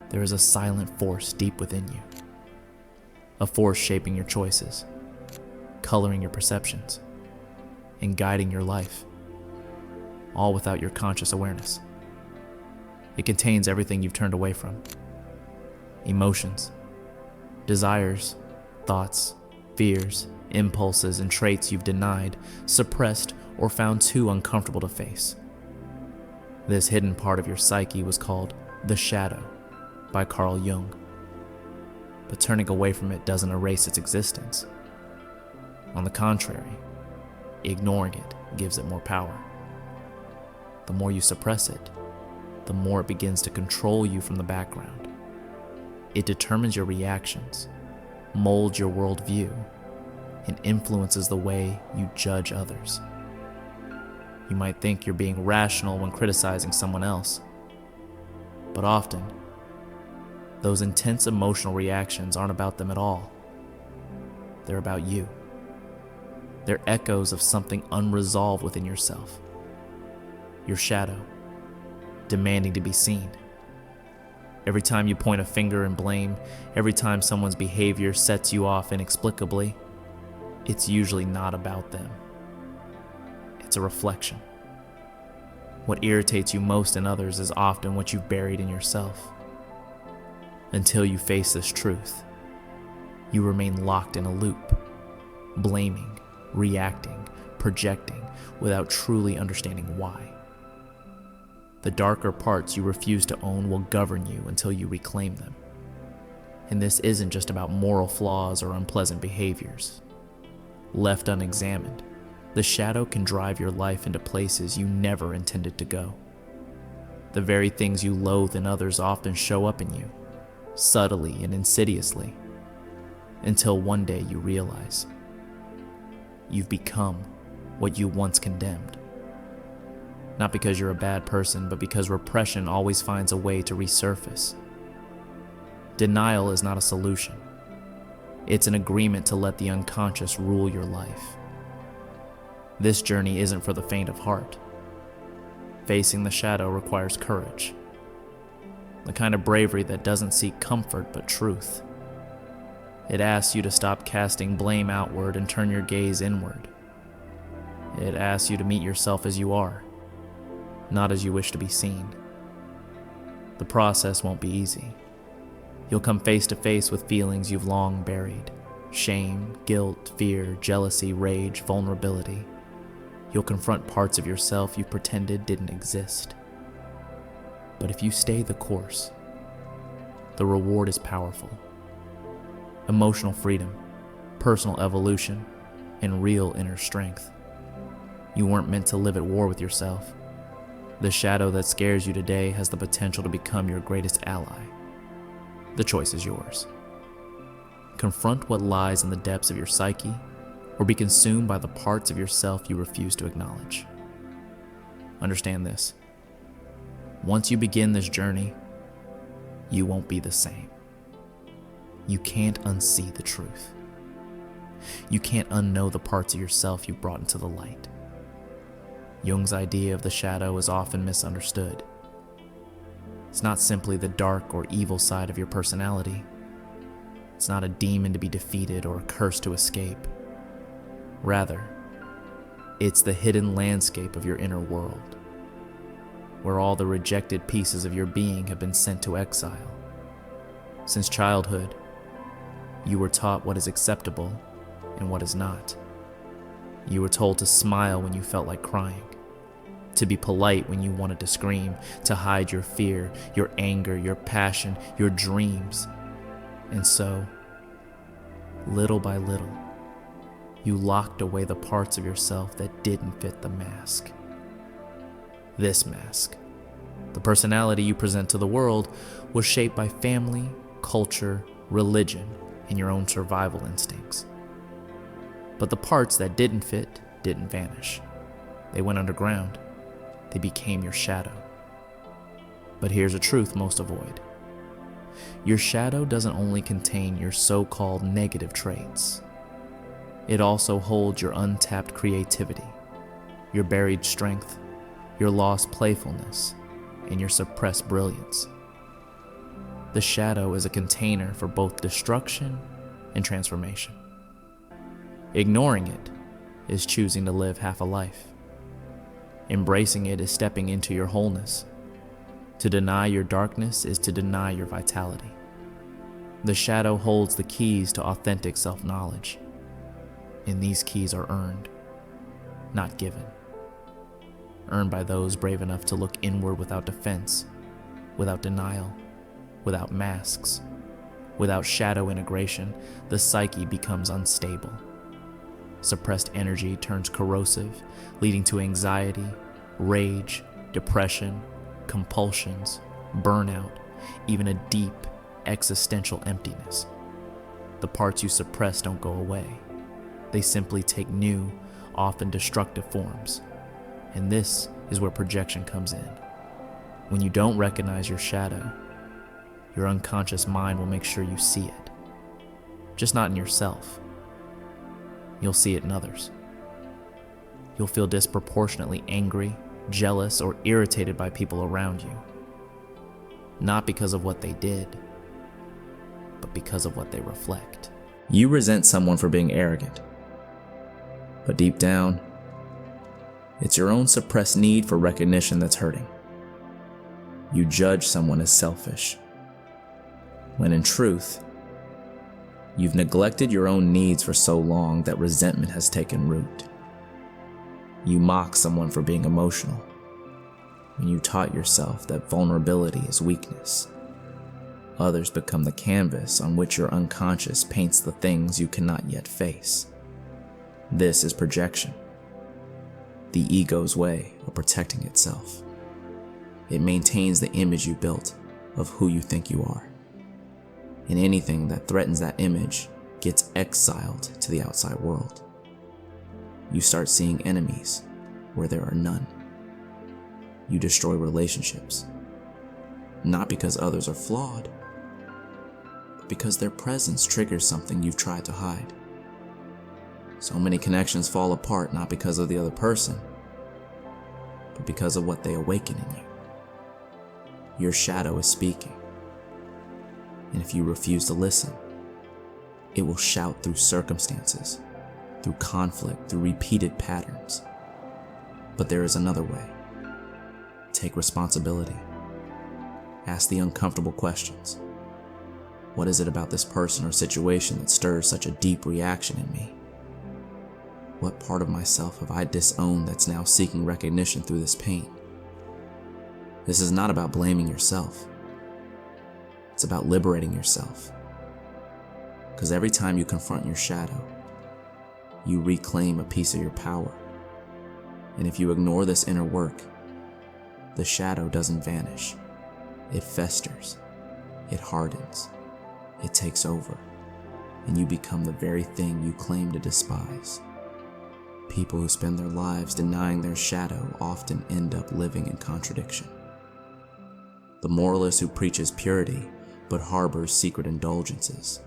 there is a silent force deep within you. A force shaping your choices, coloring your perceptions, and guiding your life, all without your conscious awareness. It contains everything you've turned away from: emotions, desires, thoughts, fears, impulses, and traits you've denied, suppressed, or found too uncomfortable to face. This hidden part of your psyche was called the shadow by Carl Jung. But turning away from it doesn't erase its existence. On the contrary, ignoring it gives it more power. The more you suppress it, the more it begins to control you from the background. It determines your reactions, molds your worldview, and influences the way you judge others. You might think you're being rational when criticizing someone else, but often, those intense emotional reactions aren't about them at all. They're about you. They're echoes of something unresolved within yourself. Your shadow, demanding to be seen. Every time you point a finger and blame, every time someone's behavior sets you off inexplicably, it's usually not about them. It's a reflection. What irritates you most in others is often what you've buried in yourself. Until you face this truth, you remain locked in a loop, blaming, reacting, projecting, without truly understanding why. The darker parts you refuse to own will govern you until you reclaim them. And this isn't just about moral flaws or unpleasant behaviors. Left unexamined, the shadow can drive your life into places you never intended to go. The very things you loathe in others often show up in you, subtly and insidiously, until one day you realize you've become what you once condemned. Not because you're a bad person, but because repression always finds a way to resurface. Denial is not a solution. It's an agreement to let the unconscious rule your life. This journey isn't for the faint of heart. Facing the shadow requires courage. The kind of bravery that doesn't seek comfort but truth. It asks you to stop casting blame outward and turn your gaze inward. It asks you to meet yourself as you are, not as you wish to be seen. The process won't be easy. You'll come face to face with feelings you've long buried: shame, guilt, fear, jealousy, rage, vulnerability. You'll confront parts of yourself you pretended didn't exist. But if you stay the course, the reward is powerful. Emotional freedom, personal evolution, and real inner strength. You weren't meant to live at war with yourself. The shadow that scares you today has the potential to become your greatest ally. The choice is yours. Confront what lies in the depths of your psyche, or be consumed by the parts of yourself you refuse to acknowledge. Understand this. Once you begin this journey, you won't be the same. You can't unsee the truth. You can't unknow the parts of yourself you brought into the light. Jung's idea of the shadow is often misunderstood. It's not simply the dark or evil side of your personality. It's not a demon to be defeated or a curse to escape. Rather, it's the hidden landscape of your inner world, where all the rejected pieces of your being have been sent to exile. Since childhood, you were taught what is acceptable and what is not. You were told to smile when you felt like crying, to be polite when you wanted to scream, to hide your fear, your anger, your passion, your dreams. And so, little by little, you locked away the parts of yourself that didn't fit the mask. This mask, the personality you present to the world, was shaped by family, culture, religion, and your own survival instincts. But the parts that didn't fit didn't vanish. They went underground. They became your shadow. But here's a truth most avoid. Your shadow doesn't only contain your so-called negative traits. It also holds your untapped creativity, your buried strength, your lost playfulness, and your suppressed brilliance. The shadow is a container for both destruction and transformation. Ignoring it is choosing to live half a life. Embracing it is stepping into your wholeness. To deny your darkness is to deny your vitality. The shadow holds the keys to authentic self-knowledge, and these keys are earned, not given. Earned by those brave enough to look inward without defense, without denial, without masks. Without shadow integration, the psyche becomes unstable. Suppressed energy turns corrosive, leading to anxiety, rage, depression, compulsions, burnout, even a deep existential emptiness. The parts you suppress don't go away. They simply take new, often destructive forms. And this is where projection comes in. When you don't recognize your shadow, your unconscious mind will make sure you see it. Just not in yourself. You'll see it in others. You'll feel disproportionately angry, jealous, or irritated by people around you. Not because of what they did, but because of what they reflect. You resent someone for being arrogant. But deep down, it's your own suppressed need for recognition that's hurting. You judge someone as selfish, when in truth, you've neglected your own needs for so long that resentment has taken root. You mock someone for being emotional, when you taught yourself that vulnerability is weakness. Others become the canvas on which your unconscious paints the things you cannot yet face. This is projection, the ego's way of protecting itself. It maintains the image you built of who you think you are. And anything that threatens that image gets exiled to the outside world. You start seeing enemies where there are none. You destroy relationships, not because others are flawed, but because their presence triggers something you've tried to hide. So many connections fall apart not because of the other person, but because of what they awaken in you. Your shadow is speaking. And if you refuse to listen, it will shout through circumstances, through conflict, through repeated patterns. But there is another way. Take responsibility. Ask the uncomfortable questions. What is it about this person or situation that stirs such a deep reaction in me? What part of myself have I disowned that's now seeking recognition through this pain? This is not about blaming yourself. It's about liberating yourself. Because every time you confront your shadow, you reclaim a piece of your power. And if you ignore this inner work, the shadow doesn't vanish. It festers. It hardens. It takes over. And you become the very thing you claim to despise. People who spend their lives denying their shadow often end up living in contradiction. The moralist who preaches purity but harbors secret indulgences.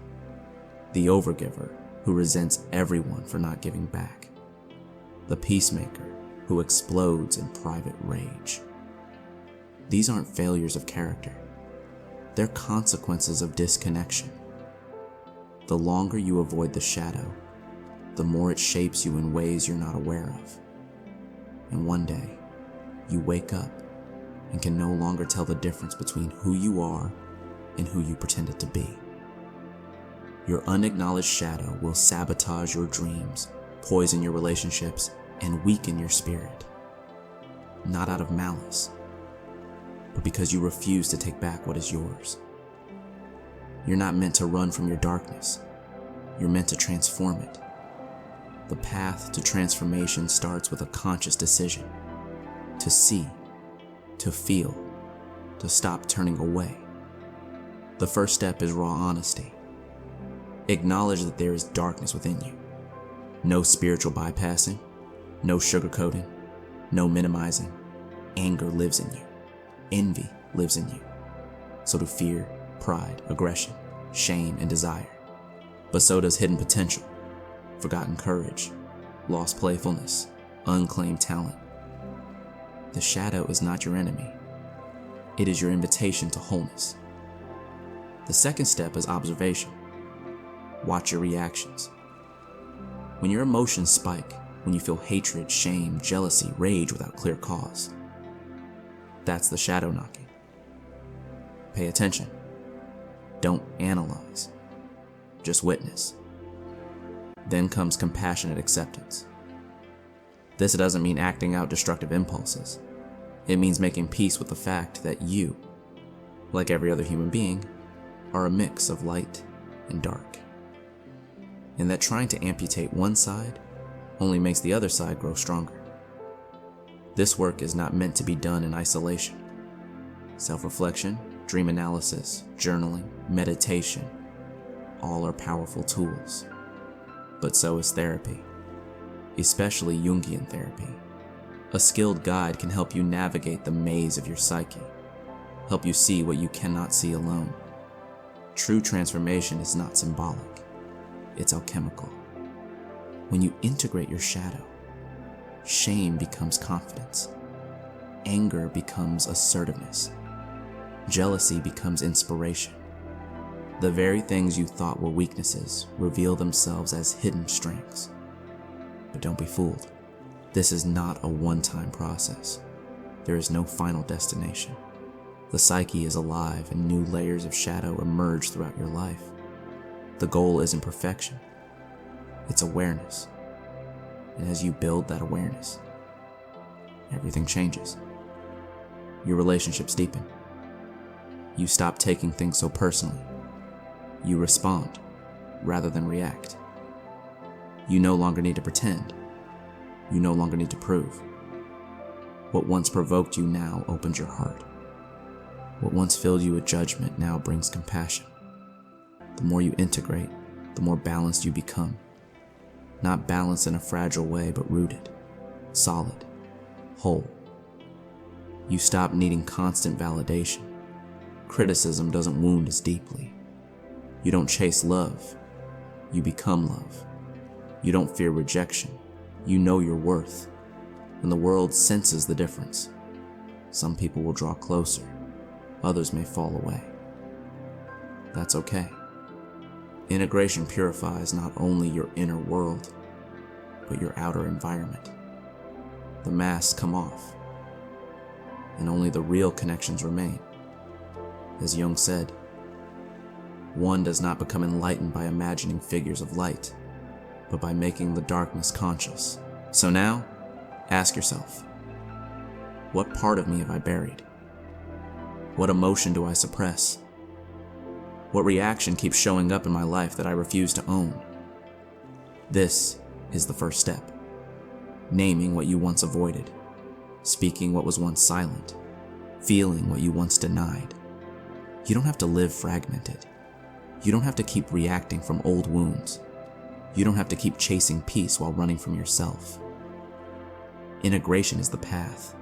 The overgiver who resents everyone for not giving back. The peacemaker who explodes in private rage. These aren't failures of character. They're consequences of disconnection. The longer you avoid the shadow, the more it shapes you in ways you're not aware of. And one day, you wake up and can no longer tell the difference between who you are and who you pretended to be. Your unacknowledged shadow will sabotage your dreams, poison your relationships, and weaken your spirit. Not out of malice, but because you refuse to take back what is yours. You're not meant to run from your darkness. You're meant to transform it. The path to transformation starts with a conscious decision to see, to feel, to stop turning away. The first step is raw honesty. Acknowledge that there is darkness within you. No spiritual bypassing, no sugarcoating, no minimizing. Anger lives in you. Envy lives in you. So do fear, pride, aggression, shame, and desire. But so does hidden potential, forgotten courage, lost playfulness, unclaimed talent. The shadow is not your enemy. It is your invitation to wholeness. The second step is observation. Watch your reactions. When your emotions spike, when you feel hatred, shame, jealousy, rage without clear cause, that's the shadow knocking. Pay attention. Don't analyze. Just witness. Then comes compassionate acceptance. This doesn't mean acting out destructive impulses. It means making peace with the fact that you, like every other human being, are a mix of light and dark. And that trying to amputate one side only makes the other side grow stronger. This work is not meant to be done in isolation. Self-reflection, dream analysis, journaling, meditation, all are powerful tools. But so is therapy, especially Jungian therapy. A skilled guide can help you navigate the maze of your psyche, help you see what you cannot see alone. True transformation is not symbolic, it's alchemical. When you integrate your shadow, shame becomes confidence, anger becomes assertiveness, jealousy becomes inspiration. The very things you thought were weaknesses reveal themselves as hidden strengths. But don't be fooled. This is not a one-time process. There is no final destination. The psyche is alive and new layers of shadow emerge throughout your life. The goal isn't perfection. It's awareness. And as you build that awareness, everything changes. Your relationships deepen. You stop taking things so personally. You respond rather than react. You no longer need to pretend. You no longer need to prove. What once provoked you now opens your heart. What once filled you with judgment now brings compassion. The more you integrate, the more balanced you become. Not balanced in a fragile way, but rooted, solid, whole. You stop needing constant validation. Criticism doesn't wound as deeply. You don't chase love, you become love. You don't fear rejection, you know your worth. And the world senses the difference. Some people will draw closer, others may fall away. That's okay. Integration purifies not only your inner world, but your outer environment. The masks come off, and only the real connections remain. As Jung said, one does not become enlightened by imagining figures of light, but by making the darkness conscious. So now, ask yourself, what part of me have I buried? What emotion do I suppress? What reaction keeps showing up in my life that I refuse to own? This is the first step. Naming what you once avoided, speaking what was once silent, feeling what you once denied. You don't have to live fragmented. You don't have to keep reacting from old wounds. You don't have to keep chasing peace while running from yourself. Integration is the path.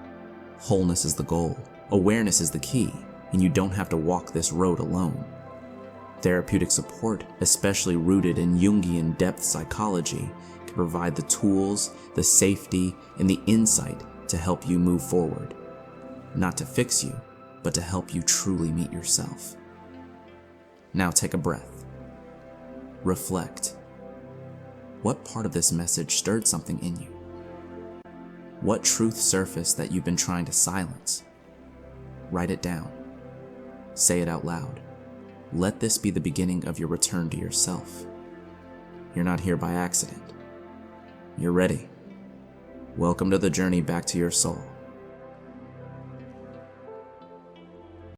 Wholeness is the goal. Awareness is the key, and you don't have to walk this road alone. Therapeutic support, especially rooted in Jungian depth psychology, can provide the tools, the safety, and the insight to help you move forward. Not to fix you, but to help you truly meet yourself. Now take a breath. Reflect. What part of this message stirred something in you? What truth surfaced that you've been trying to silence? Write it down. Say it out loud. Let this be the beginning of your return to yourself. You're not here by accident. You're ready. Welcome to the journey back to your soul.